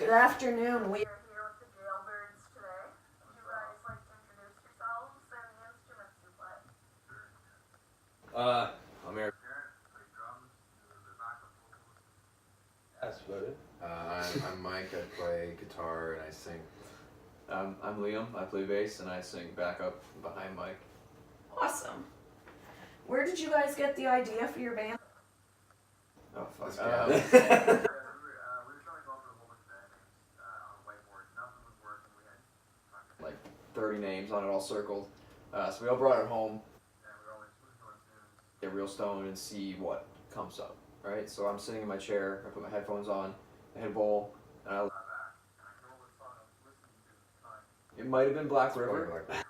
Good afternoon. We are here with the Jailbirds today. Would you guys like to introduce yourselves and the instruments you play? I'm Eric. That's about it. I'm Mike. I play guitar and I sing. I'm Liam. I play bass and I sing backup behind Mike. Awesome. Where did you guys get the idea for your band? Oh fuck. Let's go. We were trying to go through a whole bunch of band names on a whiteboard. Nothing was working. We had Like 30 names on it all circled. So we all brought it home, and we were always listening to our tunes. get real stoned and see what comes up. Right? So I'm sitting in my chair, I put my headphones on, I hit a bowl, and Back, and I can remember what song I was listening to at the time. it might have been Black Probably River. like Yeah, but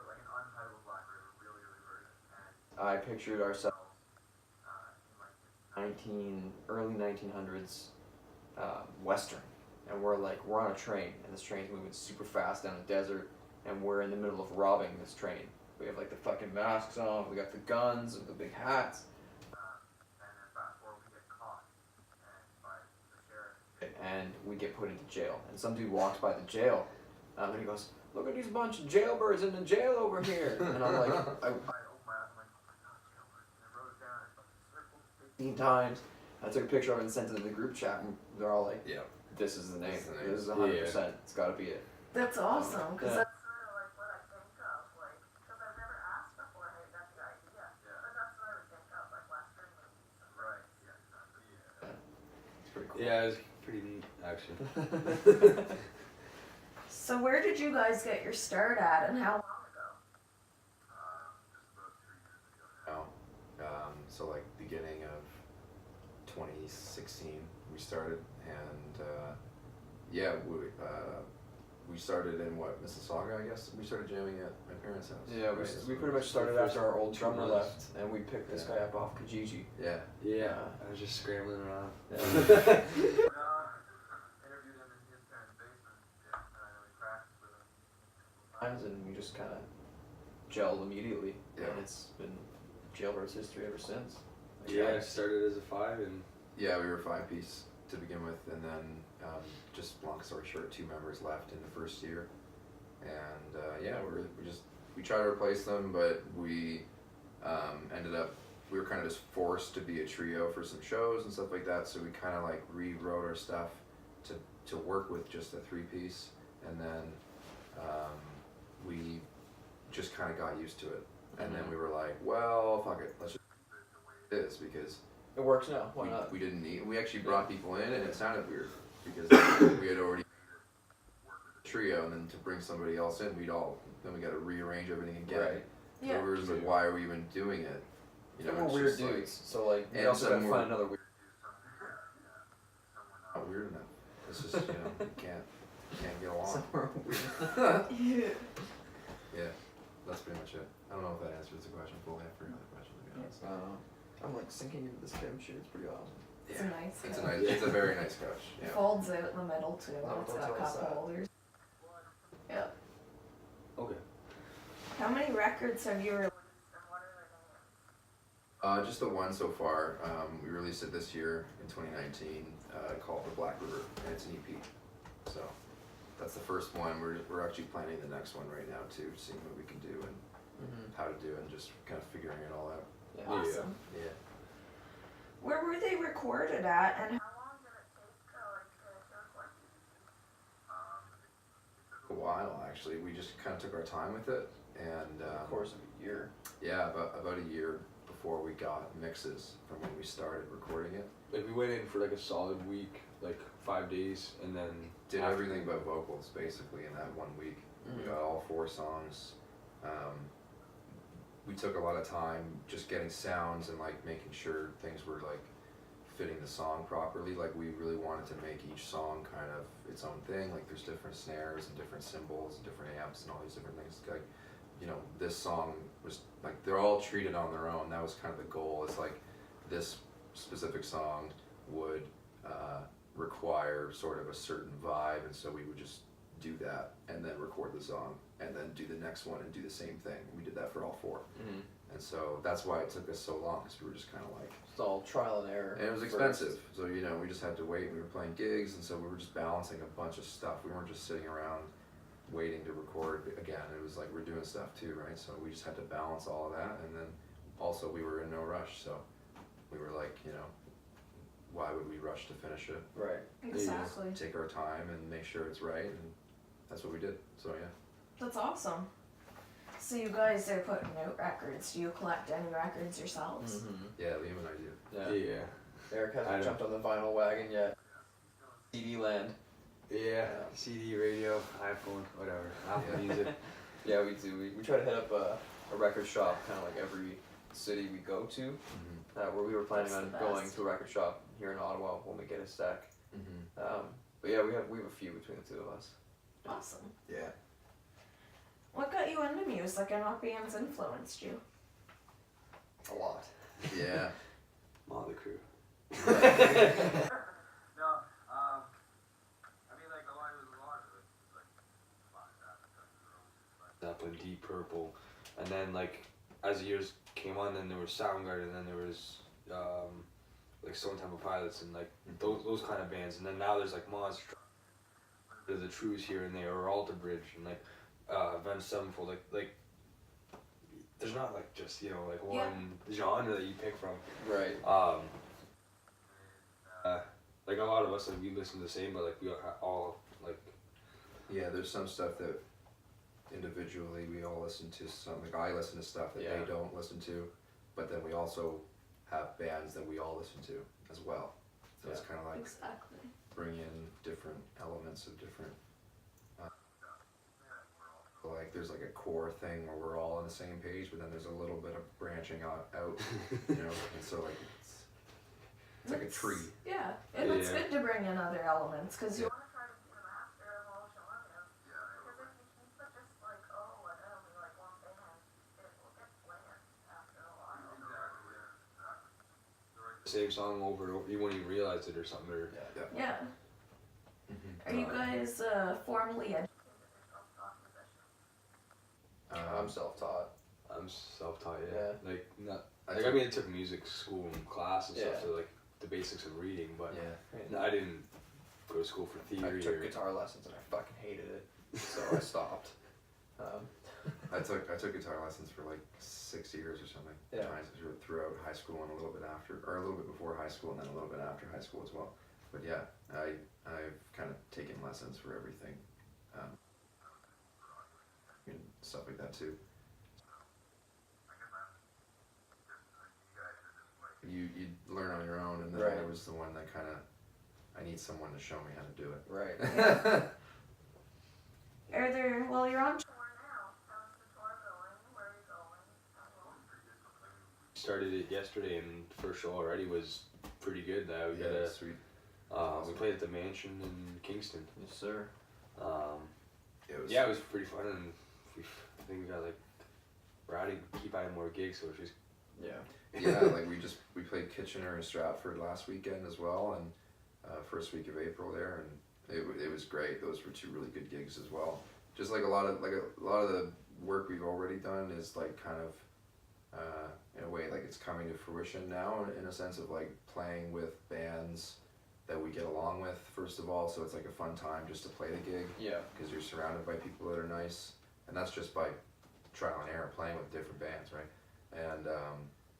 like an untitled Black River, really version. And I pictured ourselves in like early 1900s Western, and we're on a train, and this train's moving super fast down a desert, and we're in the middle of robbing this train. We have like the fucking masks on, we got the guns and the big hats, and then fast forward, we get caught and by the sheriff. and we get put into jail. And some dude walks by the jail, and he goes, "Look at these bunch of jailbirds in the jail over here." And I'm like, I opened my eyes, I'm like, oh my god, Jailbirds. And I wrote it down, and fucking circled it. 15 times. I took a picture of it and sent it to the group chat, and they're all like, yeah. "This is the name. This is the name. This is 100%. It's got to be it." That's awesome, because Yeah. that's sort of like what I think of, like, because I've never asked before how you got the idea. Yeah. But that's what I would think of, like Western movies. Right, yeah, exactly. Yeah. It's pretty cool. Yeah, it was pretty neat, actually. So where did you guys get your start at, and how long ago? Just about 3 years ago. Now, so like beginning of 2016 we started, and yeah, we started in Mississauga, I guess. We started jamming at my parents' house. Yeah, right? we pretty much started The first after our old 2 drummer months. left, and we picked this Yeah. guy up off Kijiji. Yeah. Yeah, I was just scrambling around. Interviewed him in his parents' basement, and we practiced with him. Times, and we just kind of gelled immediately, Yeah. and it's been Jailbirds history ever since. Like, Yeah, I started as a 5 and Yeah, we were a 5-piece to begin with, and then just long story short, 2 members left in the first year, and yeah, we tried to replace them, but we ended up we were kind of just forced to be a trio for some shows and stuff like that, so we kind of like rewrote our stuff to work with just a 3-piece, and then we just kind of got used to it, and then we were like, well, fuck it, let's just keep it the way it is, because It works now. Why not? we didn't need. We actually brought people in, and it sounded weird because we had already worked with the trio, and then to bring somebody else in, we got to rearrange everything again. Right. Yeah. So we were just like, why are we even doing it? You know, We're it's weird just like, dudes, so like we and also some gotta more- find another weird. not weird enough. It's just you can't get along. Somewhere weird. Yeah, that's pretty much it. I don't know if that answers the question fully. I forgot the question, to be honest. I'm like sinking into this Kim shit. It's pretty awesome. It's a nice It's a couch. nice. It's a very nice couch. Yeah. Folds out in the middle too. No, It's don't got tell us cup that. holders. Yep. okay. How many records have you released, and what are their names? Just the one so far. We released it this year in 2019, called The Black River, and it's an EP. So that's the first one. We're actually planning the next one right now too, seeing what we can do and how to do it, and just kind of figuring it all out. Yeah. Awesome. Yeah. Where were they recorded at, and how long did it take to record? It took a while actually. We just kind of took our time with it, and Of course, of a year. yeah, about a year before we got mixes from when we started recording it. Like we went in for like a solid week, like 5 days, and then Did after- everything but vocals basically in that 1 week. We got all 4 songs. We took a lot of time just getting sounds and like making sure things were like fitting the song properly. Like we really wanted to make each song kind of its own thing. Like there's different snares and different cymbals and different amps and all these different things. Like, you know, this song was like they're all treated on their own. That was kind of the goal. It's like this specific song would require sort of a certain vibe, and so we would just do that and then record the song and then do the next one and do the same thing. We did that for all 4. And so that's why it took us so long, because we were just kind of like, It's all trial and error. and it was first. expensive. So, you know, we just had to wait. We were playing gigs, and so we were just balancing a bunch of stuff. We weren't just sitting around waiting to record again. It was like we're doing stuff too, right? So we just had to balance all of that. And then also we were in no rush. So we were like, you know, why would we rush to finish it? Right. Exactly. Take our time and make sure it's right. And that's what we did. So, yeah. That's awesome. So you guys are putting out records. Do you collect any records yourselves? Mm-hmm. Yeah, Liam and I do. Yeah. Yeah. Eric I hasn't know. jumped on the vinyl wagon yet. CD land. Yeah. CD, radio, iPhone, whatever. Apple Yeah. Music. Yeah, we do. We try to hit up a record shop, kind of like every city we go to. Where we were planning That's on the going best. to a record shop here in Ottawa when we get a stack. Mm-hmm. But yeah, we have a few between the two of us. Awesome. Yeah. What got you into music and what bands influenced you? A lot. Yeah. Motley Crue. No, I mean, like, a lot of it, like, Zeppelin, Deep Purple, and then like as the years came on, then there was Soundgarden, and then there was like Stone Temple Pilots, and like those kind of bands, and then now there's like Monster, there's the Trues here and there, or Alter Bridge, and like Avenged Sevenfold, like there's not like just, you know, like one genre that you pick from. Right. Like a lot of us, like we listen to the same, but like we all like. Yeah, there's some stuff that individually we all listen to. Some, like I listen to stuff that Yeah. they don't listen to, but then we also have bands that we all listen to as well. So it's kind of like Exactly. bring in different elements of different. Like there's like a core thing where we're all on the same page, but then there's a little bit of branching out, you know, and so like it's like a tree. Yeah, and it's Yeah. good to bring in other elements because you Yeah. want to try to be the master of all genres. Because if you keep it just like, oh, and it'll be like one band, it will get bland after a while. Same song over and over, you won't even realize it or something. Or Yeah. Mm-hmm. Are you guys formally educated or self-taught musicians? I'm self-taught. I'm self-taught, Yeah. yeah. Like not. Like I mean, I took music school and class and stuff, Yeah. so like the basics of reading, but Yeah. no, I didn't go to school for I theory. took or, guitar lessons and I fucking hated it, so I stopped. I took guitar lessons for like 6 years or something. Yeah. Throughout high school and a little bit after, or a little bit before high school and then a little bit after high school as well. But yeah, I've kind of taken lessons for everything, and stuff like that too. You learn on your own, and then Right. I was the one that kind of, I need someone to show me how to do it. Right. Are there, well, you're on tour now. How's the tour going? Where are you going? Started it yesterday, and the first show already was pretty good. Now we got Yeah, a. sweet. We played at the Mansion in Kingston. Yes, sir. Yeah, it was pretty fun, and I think we got like, we're adding, keep adding more gigs, so it's just. Yeah. Yeah, like we played Kitchener and Stratford last weekend as well, and first week of April there, and it was great. Those were two really good gigs as well. Just like a lot of the work we've already done is like kind of in a way like it's coming to fruition now, in a sense of like playing with bands that we get along with first of all. So it's like a fun time just to play the gig, Yeah. because you're surrounded by people that are nice, and that's just by trial and error playing with different bands, right? And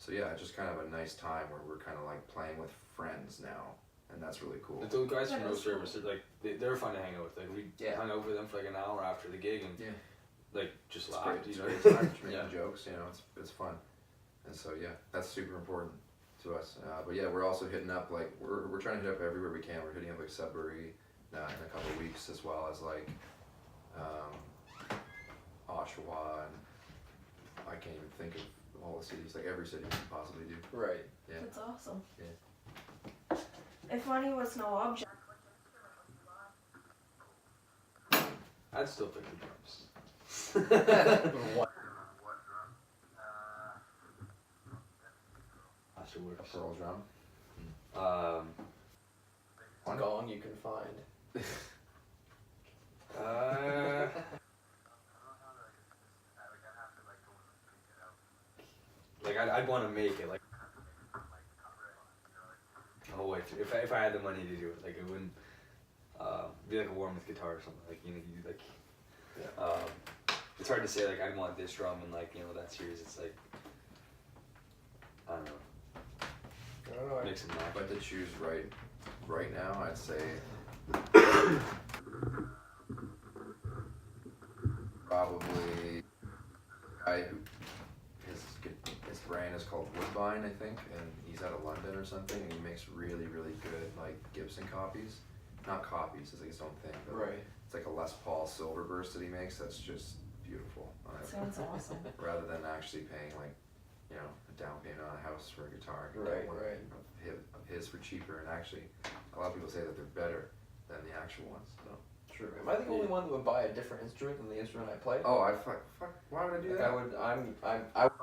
so yeah, just kind of a nice time where we're kind of like playing with friends now, and that's really cool. But those guys from That No is cool. Service, they're like they're fun to hang out with. Like we hung out with them for like an hour after the gig, and Yeah. like just It's laughed. great. You It's know? a great time, making Yeah. jokes, you know, it's fun. And so yeah, that's super important to us. But yeah, we're also hitting up like we're trying to hit up everywhere we can. We're hitting up like Sudbury in a couple of weeks, as well as like Oshawa, and I can't even think of all the cities, like every city we can possibly do. Right. Yeah. That's awesome. Yeah. If money was no object, which instrument would you buy? I'd still pick the drums. What? What drum? That should A work. pearl drum. One gong you can find. Uh, I don't know how to, like, I'd have to, like, go and pick it out. I'd want to make it like. Oh wait, if I had the money to do it, like it wouldn't be like a Warmoth guitar or something. Like you like. Yeah. It's hard to say like I'd want this drum and like that series. It's like I don't know. I don't know. Mix and match. If I had to choose right now, I'd say probably the guy who his brand is called Woodbine, I think, and he's out of London or something, and he makes really good like Gibson copies. Not copies, it's like his own thing, but Right. it's like a Les Paul Silverburst that he makes that's just beautiful. Sounds awesome. Rather than actually paying like, a down payment on a house for a guitar. you Right, get one right. Of his for cheaper, and actually, a lot of people say that they're better than the actual ones. So. True. Am I the only one that would buy a different instrument than the instrument I play? Oh, I fuck. Why would I do Like that? I would. I. 5'8", obviously, as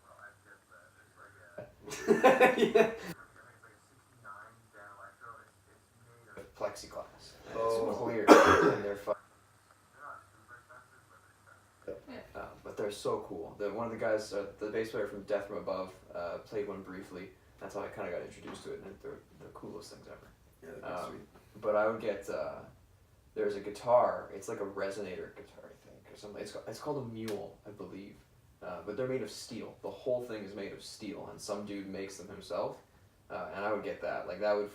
well. I get that. It's like Yeah. I think it's like a 69 Dan Electro. It's made of. Plexiglass. And Oh. it's clear, and they're They're not super expensive, but they're expensive. but they're so cool. One of the guys, the bass player from Death from Above, played one briefly. That's how I kind of got introduced to it, and they're the coolest things ever. Yeah, that's sweet. But I would get. There's a guitar. It's like a resonator guitar, I think, or something. It's called a mule, I believe. But they're made of steel. The whole thing is made of steel, and some dude makes them himself. And I would get that. Like I would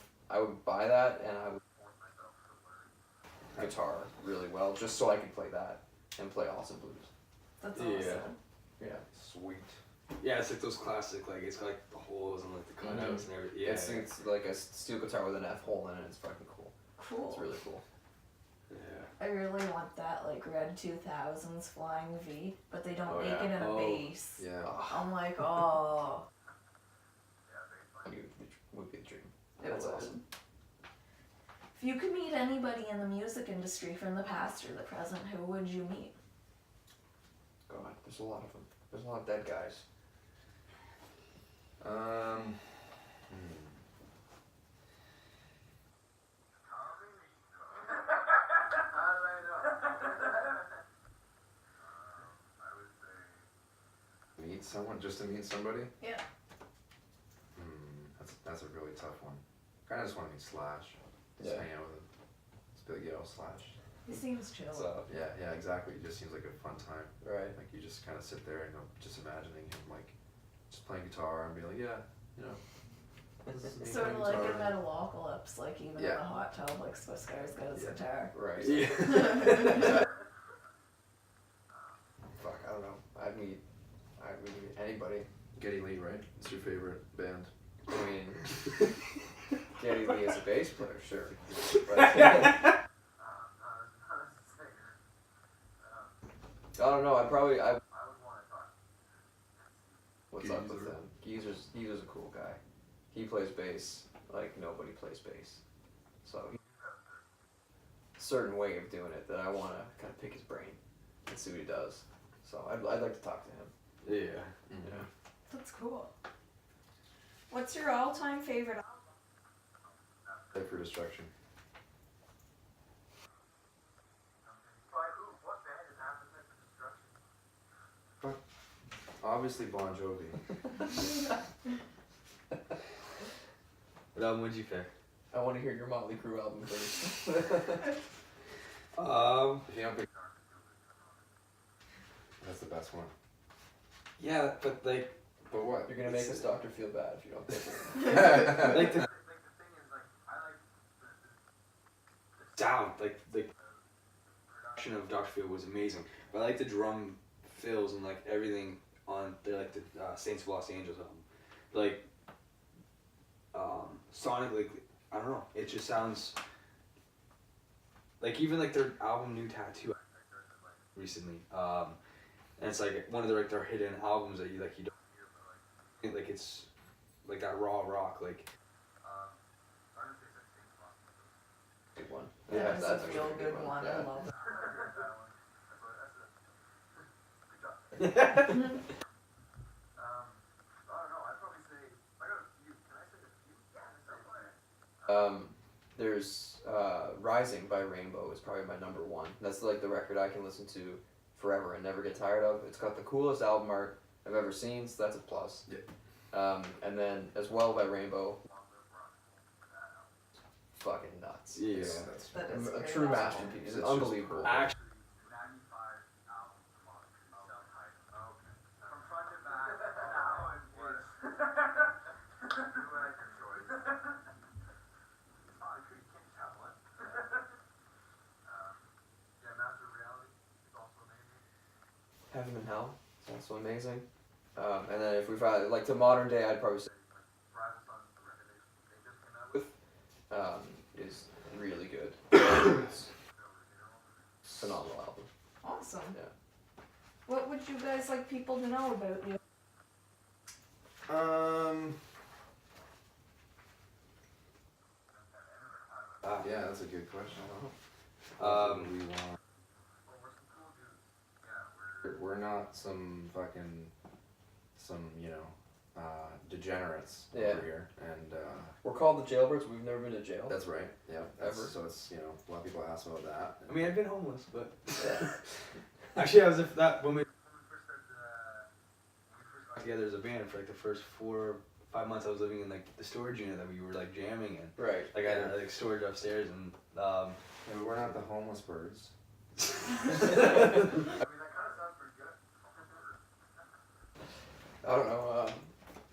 buy that, and I would Force myself to learn. guitar really well, just so I could play that and play awesome blues. That's Yeah. awesome. Yeah. Sweet. Yeah, it's like those classic, like it's got like the holes and like the cutouts and everything. Yeah, It's like a steel guitar with an F hole in it. It's fucking cool. Cool. It's really cool. yeah. I really want that like red 2000s Flying V, but they don't Oh, make yeah. it in a Oh. bass. Yeah. I'm like, oh, Would be the dream. it That's would. awesome. If you could meet anybody in the music industry from the past or the present, who would you meet? God, there's a lot of them. There's a lot of dead guys. Um. How did I know? I would say. Meet someone just to meet somebody. Yeah. That's a really tough one. Kind of just want to meet Slash. Just Yeah. hang out with him. Just be like, yo, Slash. He seems chill. So, Yeah, exactly. It just seems like a fun time. right. Like you just kind of sit there and just imagining him like just playing guitar and be like, yeah, this is me Sort of playing like in guitar. Metalocalypse, like even in Yeah. the hot tub, like Swiss Guy's got his Yeah. guitar. Right. Yeah. Fuck, I don't know. I'd meet anybody. Geddy Lee, right? It's your favorite band. I mean, Geddy Lee is a bass player, sure. But, Not as a singer. I don't know. I I would want to talk. What's up with Geezer. him? Geezer's a cool guy. He plays bass like nobody plays bass. So he certain way of doing it that I want to kind of pick his brain and see what he does. So I'd like to talk to him. Yeah. Yeah. That's cool. What's your all-time favorite album? Play for Destruction. By who? What band is Appetite for Destruction? Obviously Bon Jovi. What album would you pick? I want to hear your Motley Crue album first. If you don't pick, that's the best one. Yeah, but like, But what? You're gonna make this doctor feel bad if you don't pick it. like the Like the thing is, like I like the sound, like the production of Dr. Phil was amazing. But I like the drum fills and like everything on they're like the Saints of Los Angeles album. Like Sonic, like I don't know, it just sounds like even like their album New Tattoo recently. And it's like one of their hidden albums that you don't hear, but like it's like that raw rock, like I'm gonna say Saints of Los Angeles. Good one. That is a actually real a good one. I Yeah. love that. That one. Good job. I don't know. I'd probably say I got a few. Can I say a few? Yeah. There's Rising by Rainbow is probably my number one. That's like the record I can listen to forever and never get tired of. It's got the coolest album art. I've ever seen, so that's a plus. Yeah. And then as well by Rainbow, fucking nuts. Yeah. That's That is A very true awesome. masterpiece. It's It's just unbelievable. perfect. Actually, 95 albums a month. Self-titled. Okay. From front to back. Now it was. You had your choice. It's fine. You can't just have one. Yeah, Master of Reality is also amazing. Heaven and Hell is also amazing. And then if we've had, like, to modern day, I'd probably say Rise of Sons, the record they just came out with. is really good. It's a phenomenal album. Awesome. Yeah. What would you guys like people to know about you? Yeah, that's a good question. Um, What do we want? Well, we're some cool dudes. Yeah, We're not some degenerates Yeah. over here, and We're called the Jailbirds. We've never been to jail. that's right. Yeah, Ever. so it's a lot of people ask about that. I mean, I've been homeless, but Yeah. actually, I was if that when we when we first got together as a band for like the first 4 or 5 months, I was living in like the storage unit that we were like jamming in. Right. Like I had like storage upstairs, and Yeah, but we're not the homeless birds. I mean, that kind of sounds pretty good. I don't know.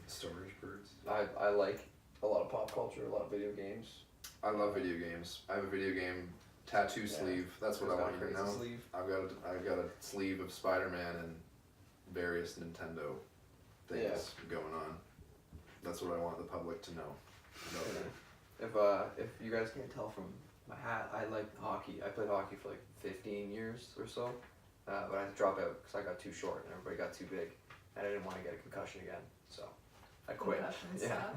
Storage birds. I like a lot of pop culture, a lot of video games. I love video games. I have a video game tattoo Yeah. sleeve. That's what I Got a want you to crazy know. sleeve. I've got a sleeve of Spider-Man and various Nintendo things going on. That's what I want the public to know. If you guys can't tell from my hat, I like hockey. I played hockey for like 15 years or so, but I had to drop out because I got too short and everybody got too big, and I didn't want to get a concussion again, so I quit. Concussion Yeah, stuff.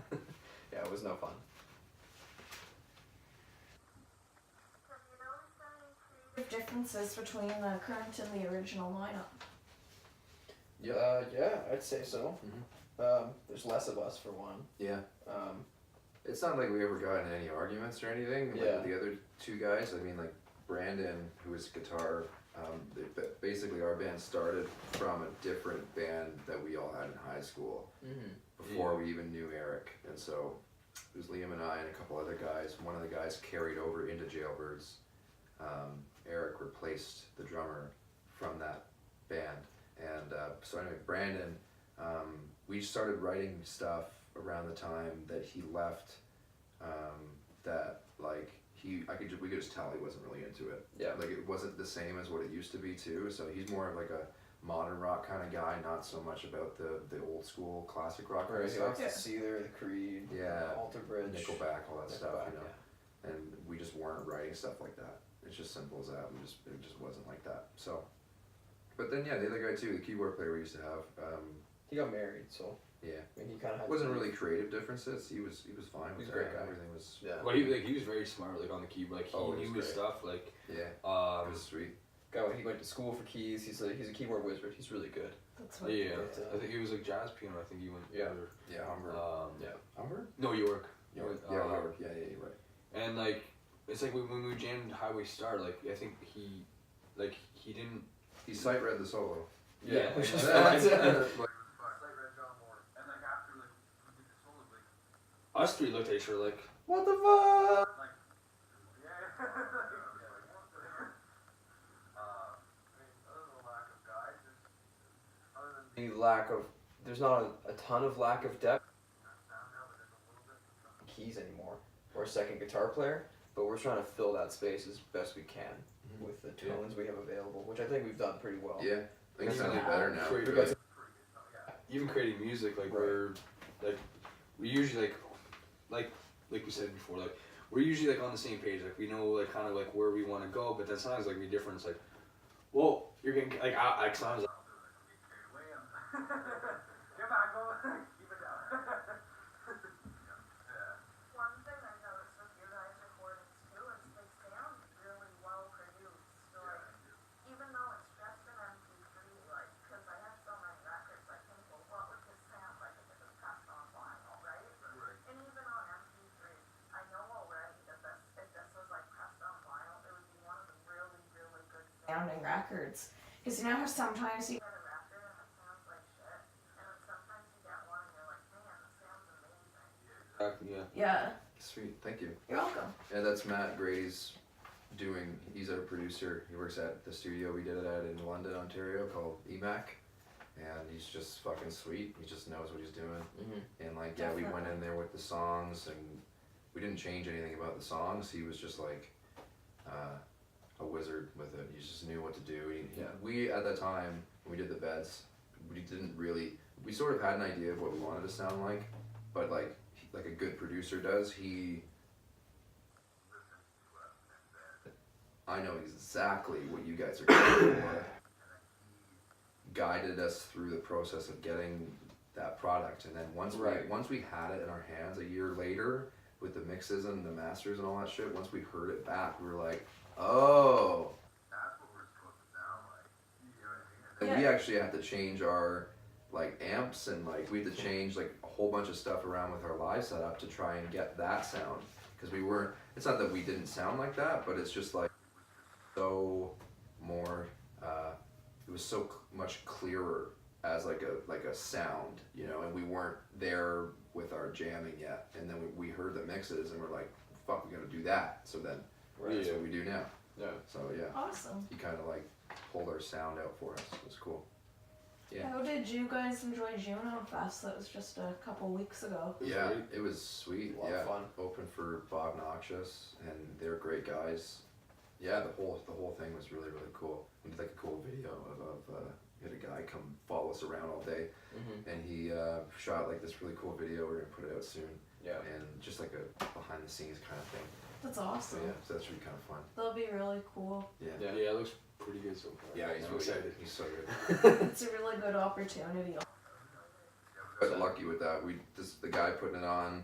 yeah, it was no fun. Have you noticed any creative Differences between the current and the original lineup. Yeah, I'd say so. Mhm. There's less of us for one. Yeah. Um, It's not like we ever got in any arguments or anything. Like Yeah. with the other two guys, I mean, like Brandon, who was guitar, basically our band started from a different band that we all had in high school before we even knew Eric. And so it was Liam and I and a couple other guys. One of the guys carried over into Jailbirds. Eric replaced the drummer from that band. And so anyway, Brandon, we started writing stuff around the time that he left, that like we could just tell he wasn't really into it. Yeah. Like it wasn't the same as what it used to be too. So he's more of like a modern rock kind of guy, not so much about the old school classic rock kind Right, of he stuff. likes the Seether, the Creed, Yeah. Alter Bridge, Nickelback, all that stuff, Nickelback, you know. And we just weren't writing stuff like that. It's just simple as that. It just wasn't like that. So, but then yeah, the other guy too, the keyboard player we used to have. He got married, so Yeah, I mean, he kind of had. it wasn't really creative differences. He was fine with He's a that. great guy. Everything was Yeah. well, he was very smart like on the keyboard. Like he Oh, he knew was his great. stuff. Like yeah. It was sweet. He went to school for keys. He's a keyboard wizard. He's really good. That's what. yeah, But, I think he was like jazz piano. I think he went. Yeah. or, Yeah, Humber. Yeah. Humber? No, York. York. Uh, Yeah, York. Yeah, you're right. And like it's like when we jammed Highway Star. Like I think he didn't. He sight read the solo. Yeah, which is That's- fun. like, But Sight Red John Moore. And like after like we did the solo, like Us three looked at each other like, What the fuck? yeah. I mean, other than the lack of guys, other than The lack of there's not a ton of lack of depth sound now, but there's a little bit. keys anymore or a second guitar player, but we're trying to fill that space as best we can with the Yeah. tones we have available, which I think we've done pretty well. yeah, things Yeah. sound better now. Pretty We good. got Even creating music, like Right. we're like we usually like we said before, like we're usually like on the same page. Like we know like kind of like where we want to go, but then sometimes like we different. It's like, well, you're getting like I sometimes like, Get back, go. Keep it down. Yeah. One thing I noticed with your guys' recordings too is they sound really well produced. So like, even though it's just an MP3, like, because I have so many records, I think, well, what would this sound like if it was pressed on vinyl, right? Right. And even on MP3, I know already that if this was like pressed on vinyl, it would be one of the really, really good Sounding records. Because you know how sometimes you. get a record and it sounds like shit. Yeah. Yeah, Sweet, thank you. you're welcome. And that's Matt Grady's doing. He's our producer. He works at the studio we did it at in London, Ontario, called EMAC. And he's just fucking sweet. He just knows what he's doing. Mm-hmm. And like, yeah, we went in there with the songs, and we didn't change anything about the songs. He was just like a wizard with it. He just knew what to do. We at that time when we did the beds, we didn't really. We sort of had an idea of what we wanted to sound like, but like a good producer does, I know exactly what you guys are going for. Guided us through the process of getting that product, and then once we had it in our hands a year later with the mixes and the masters and all that shit, once we heard it back, we were like, oh. That's what we're supposed to sound like. You know what I mean? And we actually had to change our like amps, and like we had to change like a whole bunch of stuff around with our live setup to try and get that sound, because we weren't. It's not that we didn't sound like that, but it's just like so more. It was so much clearer as like a sound, you know, and we weren't there with our jamming yet. And then we heard the mixes and we're like, fuck, we gotta do that. So then that's what we do now. Yeah. So yeah, Awesome. he kind of like pulled our sound out for us. It was cool. Yeah. How did you guys enjoy Juno Fest? That was just a couple weeks ago. Yeah, it was sweet. A lot of fun. Open for Bob Noxious, and they're great guys. Yeah, the whole thing was really cool. We did like a cool video of we had a guy come follow us around all day, and he shot like this really cool video. We're gonna put it out soon. Yeah. And just like a behind the scenes kind of thing. That's So awesome. yeah, so that's really kind of fun. That'll be really cool. Yeah. Yeah, it looks pretty good so far. Yeah, he's I'm really excited. He's so good. It's a really good opportunity. I got lucky with that. The guy putting it on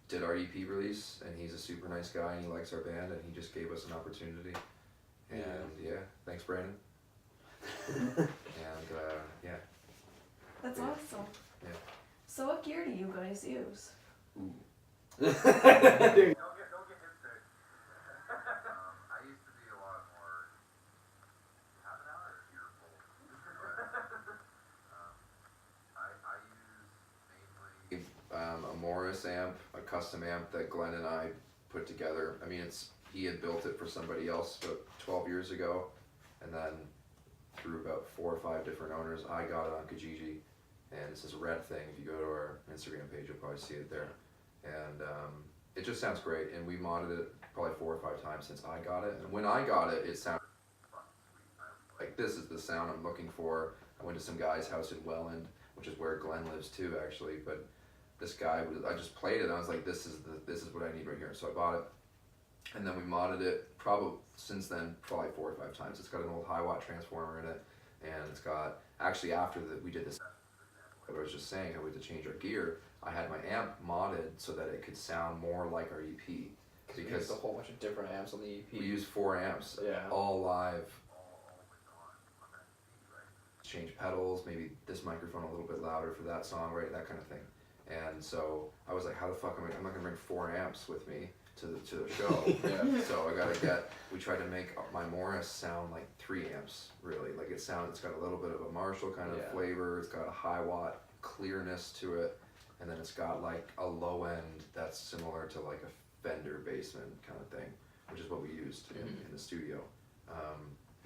did our EP release, and he's a super nice guy, and he likes our band, and he just gave us an opportunity. And yeah, thanks, Brandon. And yeah. That's Yeah. awesome. Yeah. So what gear do you guys use? Ooh. Don't get hipster. I used to be a lot more half an hour or cheerful. I use mainly A Morris amp, a custom amp that Glenn and I put together. I mean, he had built it for somebody else about 12 years ago, and then through about 4 or 5 different owners, I got it on Kijiji, and it's this red thing. If you go to our Instagram page, you'll probably see it there. And it just sounds great, and we modded it probably 4 or 5 times since I got it. And when I got it, it sounded like this is the sound I'm looking for. I went to some guy's house in Welland, which is where Glenn lives too, actually. But this guy I just played it, and I was like, this is what I need right here. So I bought it, and then we modded it probably since then probably 4 or 5 times. It's got an old high watt transformer in it, and it's got actually after we did this. I was just saying how we had to change our gear. I had my amp modded so that it could sound more like our EP. Because we used a whole bunch of different amps on the EP. We used 4 amps, Yeah. all live. Change pedals, maybe this microphone a little bit louder for that song, right? That kind of thing. And so I was like, how the fuck I'm not gonna bring 4 amps with me to the show. Yeah. So we tried to make my Morris sound like 3 amps, really. Like it's got a little bit of a Marshall kind of flavor, it's got a high watt clearness to it, and then it's got like a low end that's similar to like a Fender Bassman kind of thing, which is what we used in the studio.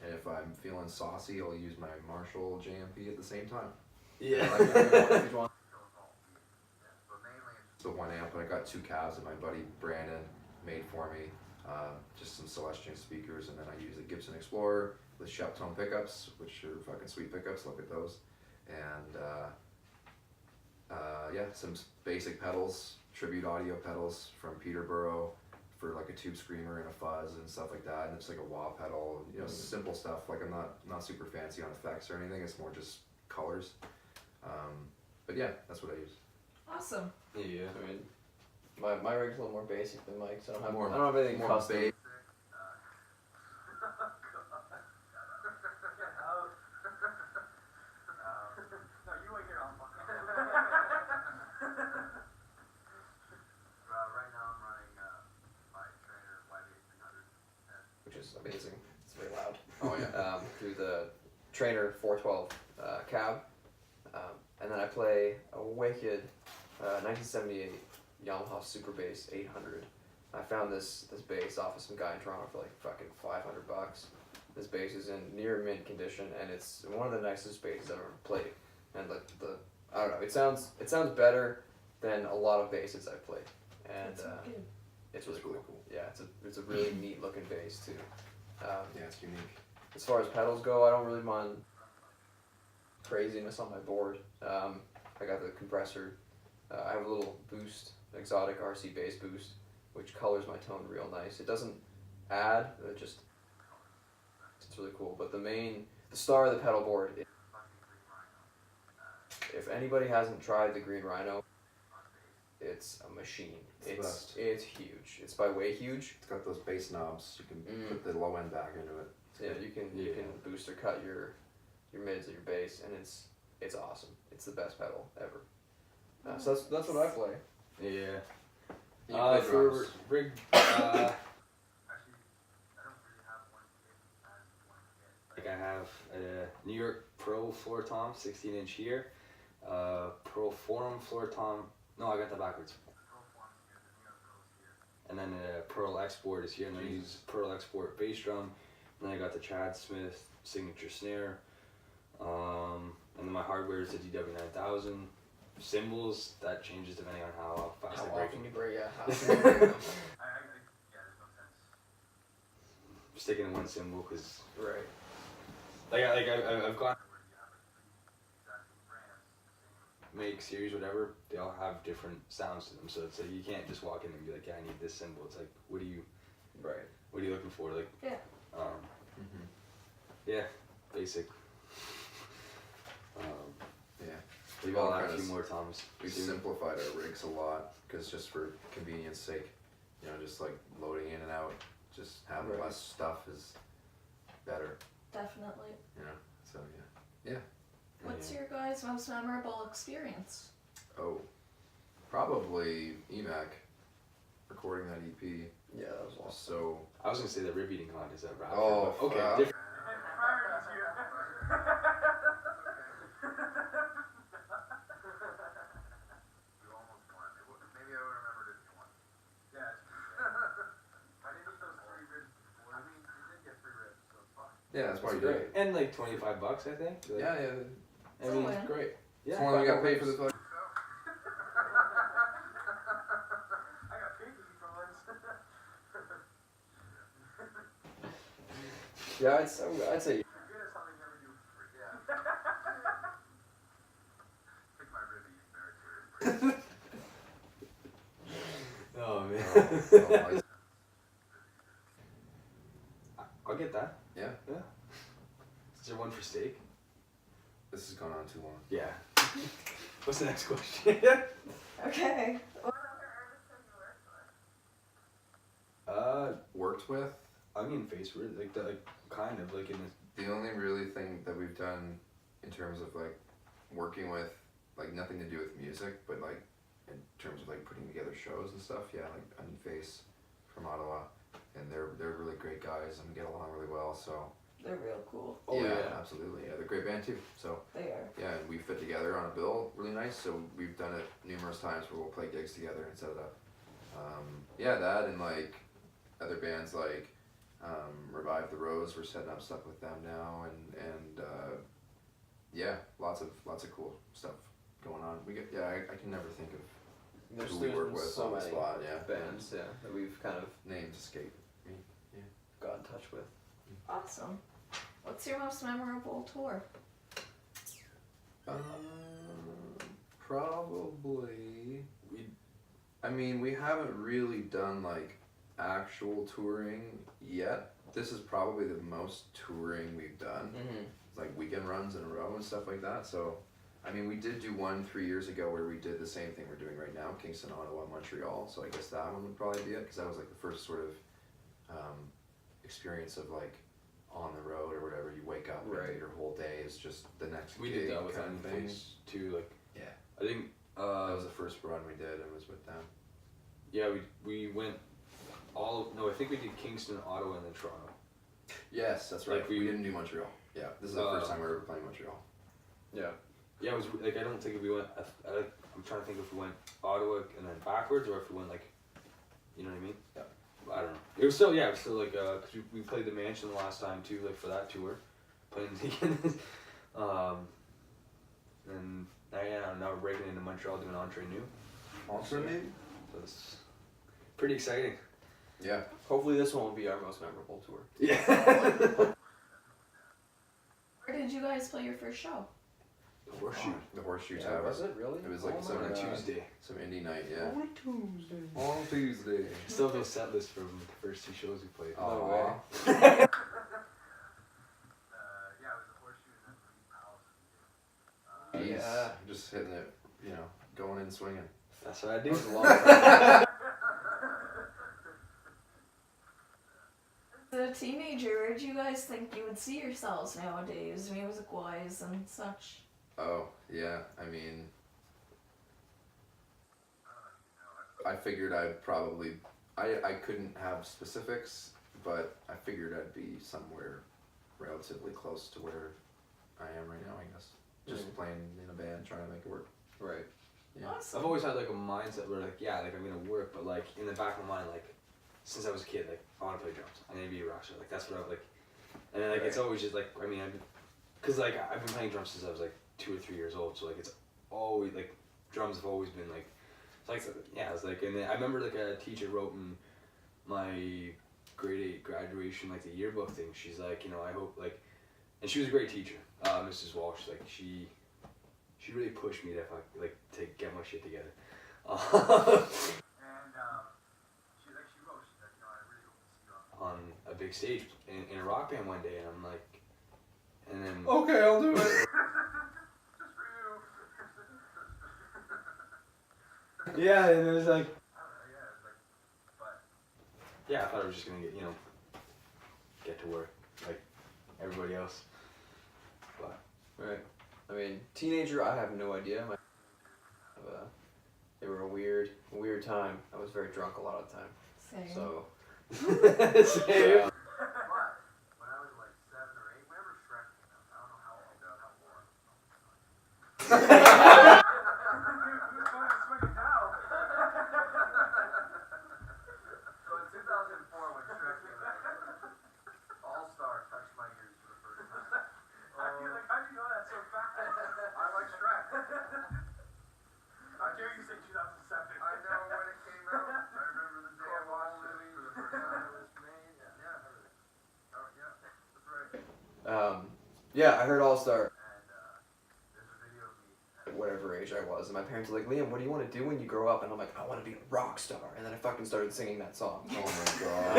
And if I'm feeling saucy, I'll use my Marshall JMP at the same time. Yeah. Like, Each one. but mainly it's the 1 amp, and I got 2 cabs that my buddy Brandon made for me. Just some Celestion speakers, and then I use a Gibson Explorer with Sheptone pickups, which are fucking sweet pickups. Look at those. And yeah, some basic pedals, tribute audio pedals from Peterborough for like a tube screamer and a fuzz and stuff like that, and it's like a wah pedal, you know, simple stuff. Like I'm not super fancy on effects or anything. It's more just colors. But yeah, that's what I use. Awesome. Yeah. I mean, my rig's a little more basic than Mike's. I don't have More- I don't have anything more custom. ba- no, you wait here, I'll fucking. Right now I'm running my trainer YB300. Which is amazing. It's very loud. Oh yeah. Through the Trainer 412 cab, and then I play a Wicked 1978 Yamaha Super Bass 800. I found this bass off of some guy in Toronto for like fucking $500. This bass is in near mint condition, and it's one of the nicest basses I've ever played. And like I don't know, it sounds better than a lot of basses I've played, and That's so good. it's really It's really cool. cool. Yeah, it's a really neat looking bass too. Yeah, it's unique. As far as pedals go, I don't really mind craziness on my board. I got the compressor. I have a little boost, exotic RC bass boost, which colors my tone real nice. It doesn't add, it's really cool. But the star of the pedal board, if anybody hasn't tried the Green Rhino, it's a machine. It's It's huge. It's by way huge. It's got those bass knobs. You can put the low end back into it. Yeah, you can boost or cut your mids or your bass, and it's awesome. It's the best pedal ever. So that's what I play. Yeah. You play For drums. rig, Actually, I don't really have one kit as one kit. like I have a New York Pro floor tom, 16-inch here. Pro Forum floor tom. No, I got that backwards. Pro Forms here, the New York Pros here. And then a Pearl Export is here, and I use Pearl Export bass drum. And then I got the Chad Smith signature snare. And then my hardware is the DW9000. Cymbals, that changes depending on how fast I How break often them. you break? Yeah. How often you break them. Yeah, there's no sense. Sticking in one cymbal because Right. I've got Where you have like 3 exactly brands, the same. make series whatever. They all have different sounds to them, so it's like you can't just walk in and be like, yeah, I need this cymbal. It's like, what are you looking for? Like, Yeah. Yeah, basic. Yeah. We've all all had a kinda few more toms. We've soon. simplified our rigs a lot because just for convenience sake, you know, just like loading in and out, just having Right. less stuff is better, Definitely. you know. So yeah. What's your guys' most memorable experience? Oh, probably EMAC recording that EP. Yeah, that was awesome. So I was gonna say the rib eating contest at Raptor. Oh, but okay, fuck. different. Prior to you. You almost won. Maybe I would have remembered if you won. Yeah, it's true. I didn't eat those 3 ribs before. I mean, you did get 3 ribs, so it's fine. yeah, that's why It's you great. did it. And like $25, I think. Like, Yeah, I It's a mean, win. great. yeah. That's why we got paid for the fuck. I got paid to eat for once. Yeah, I'd say You're good at something you never do for free. Yeah. Take my rib eating very seriously. Oh man. Oh, I'll get that. yeah, Is there one for steak? this has gone on too long. Yeah. What's the next question? Okay. What other artists have you worked with? Worked with. I mean, face really like kind of like in this. The only really thing that we've done in terms of like working with, like nothing to do with music, but like in terms of like putting together shows and stuff, yeah, like Onion Face from Ottawa, and they're really great guys and get along really well. So They're real cool. Oh, yeah. absolutely, yeah, they're a great band too. So They are. yeah, and we fit together on a bill really nice. So we've done it numerous times where we'll play gigs together and set it up. Yeah, that and like other bands like Revive the Rose. We're setting up stuff with them now, and yeah, lots of cool stuff going on. We get I can never think of There's who we work been with so on the many spot. Yeah, bands, yeah, that we've kind of names escape me. got in touch with. Awesome. What's your most memorable tour? Probably I mean, we haven't really done like actual touring yet. This is probably the most touring we've done, like weekend runs in a row and stuff like that. So, I mean, we did do one 3 years ago where we did the same thing we're doing right now, Kingston, Ottawa, Montreal. So I guess that one would probably be it, because that was like the first sort of experience of like on the road or whatever. You wake up Right. and your whole day is just the next We gig did that with kind of Onion thing. Face too. Like Yeah. I think That was the first run we did, and was with them. yeah we went all no I think we did Kingston, Ottawa, and then Toronto. Yes, that's right. Like we we- didn't do Montreal. Yeah, this is the first time we were ever playing Montreal. Yeah, it was like I don't think we went. I'm trying to think if we went Ottawa and then backwards, or if we went like, you know what I mean? Yeah. I don't know. It was still like cause we played the Mansion the last time too, like for that tour, playing the and now we're breaking into Montreal doing Entre Nous. Also, maybe. So it's pretty exciting. Yeah. Hopefully this one will be our most memorable tour. Yeah. Where did you guys play your first show? Horseshoe. The Horseshoe Yeah, Tavern. was it really? It was like Oh some my On a God. Tuesday. some indie night, yeah. On Tuesday. On Tuesday. Still have no set list from the first 2 shows we played. No Aw. way. Yeah, it was the Horseshoe and then Marine Palace. Jeez. Yeah. Just hitting it, you know, going in swinging. That's what I It do. was a long time. As a teenager, where did you guys think you would see yourselves nowadays, music-wise and such? Oh, yeah, I mean, I figured I'd probably, I couldn't have specifics, but I figured I'd be somewhere relatively close to where I am right now, I guess. Just playing in a band, trying to make it work. Right. Yeah. Awesome. I've always had like a mindset where like, yeah, like I'm gonna work, but like in the back of my mind, like since I was a kid, like I want to play drums. I'm gonna be a rock star. Like that's what I like. And then like it's always just like, I mean, cause like I've been playing drums since I was like 2 or 3 years old. So like it's always like drums have always been like, it's like yeah, it's like, and then I remember like a teacher wrote in my grade 8 graduation like the yearbook thing. She's like, you know, I hope like, and she was a great teacher, Mrs. Walsh. Like she really pushed me to to get my shit together. And she wrote, she's like, you know, I really hope to see you on. On a big stage in a rock band one day, and I'm like, and then Okay, I'll do it. Just for you. yeah, and it was like, I don't know, yeah, it's like, but yeah, I thought I was just gonna get to work like everybody else, but Right. I mean, teenager, I have no idea. They were a weird time. I was very drunk a lot of the time. Same. So, Same. but when I was like 7 or 8, whenever Shrek came out, I don't know how old Who's swinging now? So in 2004 when Shrek came out, All-Star touched my ears for the first time. You're like, how'd you know that so fast? I like Shrek. How dare you say 2007? I know when it came out. I remember the day I watched it for the first time it was made. Yeah, everything. Oh, yeah, that's right. yeah, I heard All Star. And there's a video of me. At whatever age I was, and my parents were like, Liam, what do you want to do when you grow up? And I'm like, I want to be a rock star. And then I fucking started singing that song. Oh my god.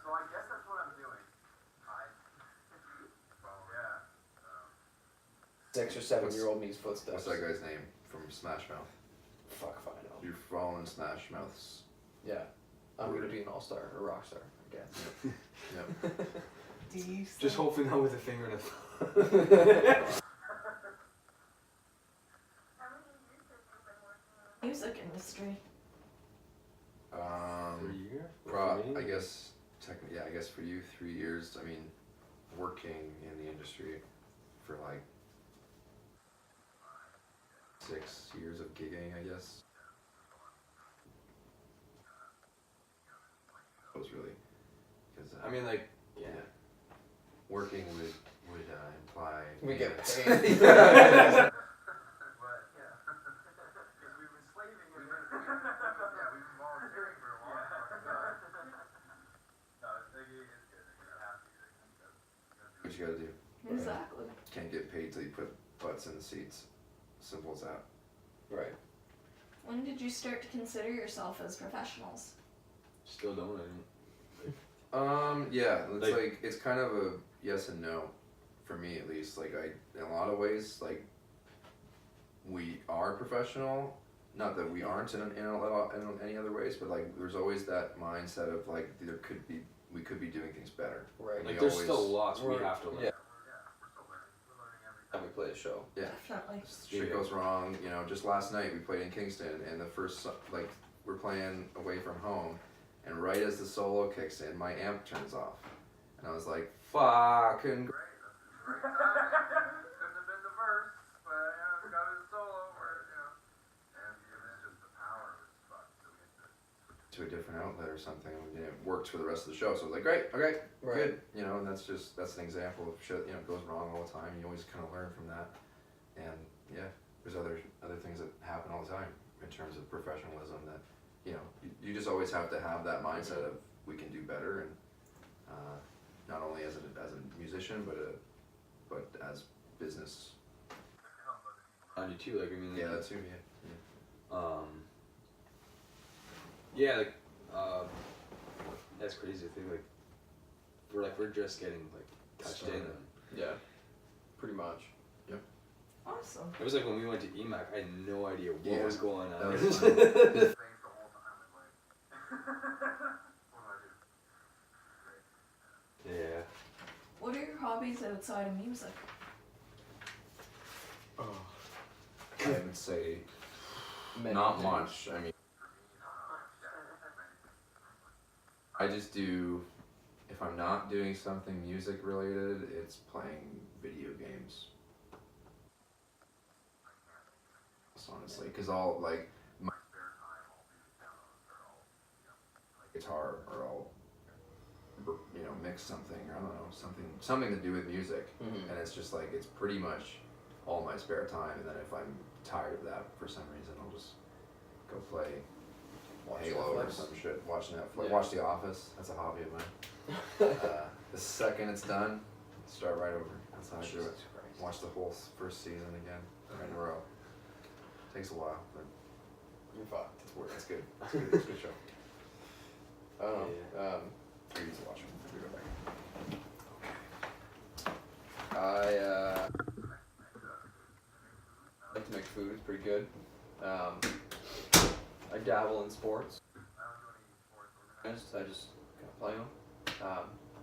So I guess that's what I'm doing. Well, yeah. 6 or 7-year-old me's footsteps. What's that guy's name from Smash Mouth? Fuck if I know. You're following Smash Mouth's. Yeah. I'm gonna be an all-star, a rock star, I guess. Yep. Do you just still- hopefully not with a finger in a thumb. How many years have you been working in the music industry? 3 years. I guess technically, yeah, I guess for you 3 years. I mean, working in the industry for like 6 years of gigging, I guess. That was really because I mean, like, yeah. working would imply We get payments. paid. But, yeah. Because we've been slaving in it. Yeah, we've been volunteering for a long fucking time. No, it's good. You have to. What you gotta do? Exactly. Can't get paid till you put butts in the seats. Simple as that. Right. When did you start to consider yourself as professionals? Still don't. Yeah, it's Like- like it's kind of a yes and no, for me at least. Like in a lot of ways, like we are professional. Not that we aren't in any other ways, but like there's always that mindset of like we could be doing things better. Right. Like, We there's always- still lots we We're- have to learn. yeah. We're still learning. We're learning every Time we play a show. Yeah. Definitely. Shit goes wrong. You know, just last night we played in Kingston, and the first like we're playing away from home, and right as the solo kicks in, my amp turns off, and I was like, "Fucking." great. That's great. Couldn't have been the verse, but yeah, we got his solo where, you know. to a different outlet or something, and it worked for the rest of the show. So I was like, great, okay, good, you know, and that's an example of shit, you know, goes wrong all the time. You always kind of learn from that, and yeah, there's other things that happen all the time in terms of professionalism that, you know, you just always have to have that mindset of we can do better, and not only as a musician, but as business. On you too, like I mean. Yeah, that too. Yeah, like that's crazy. I think we're just getting touched in. Started. Yeah, pretty much. Awesome. It was like when we went to EMAC, I had no idea what Yeah, was going on. that was Face the whole time, and like, what do I do? Yeah. What are your hobbies outside of music? I would say Many not things. much. I mean, I just do. If I'm not doing something music related, it's playing video games. Honestly, because all like my spare time, all these demos are all, you know, like guitar, or I'll, you know, mix something, or I don't know, something to do with music, and it's just like it's pretty much all my spare time. And then if I'm tired of that for some reason, I'll just go play Halo or some shit, watch Netflix, watch The Office. That's a hobby of mine. The second it's done, start right over. That's how I do it. Watch the whole first season again, right in a row. Takes a while, but You're fucked. it's worth. It's good. It's good. It's a good show. I don't know. You need to watch it. We go back. I like to make food. It's pretty good. I dabble in sports. I just kind of play them.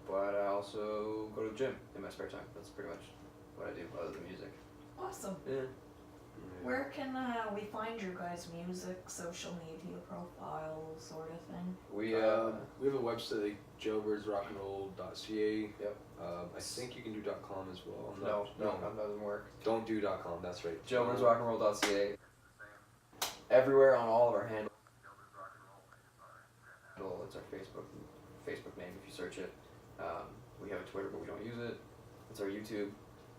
But I also go to the gym in my spare time. That's pretty much what I do other than music. Awesome. Yeah. Where can we find your guys' music, social media profiles, sort of thing? We We have a website, like jailbirdsrockandroll.ca. Yep. I think you can do .com as well. I'm no, not- that doesn't work. Don't do .com. That's right. Jailbirdsrockandroll.ca. Everywhere on all of our handles. It's our Facebook name if you search it. We have a Twitter, but we don't use it. It's our YouTube,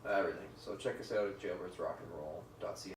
everything. So check us out at jailbirdsrockandroll.ca.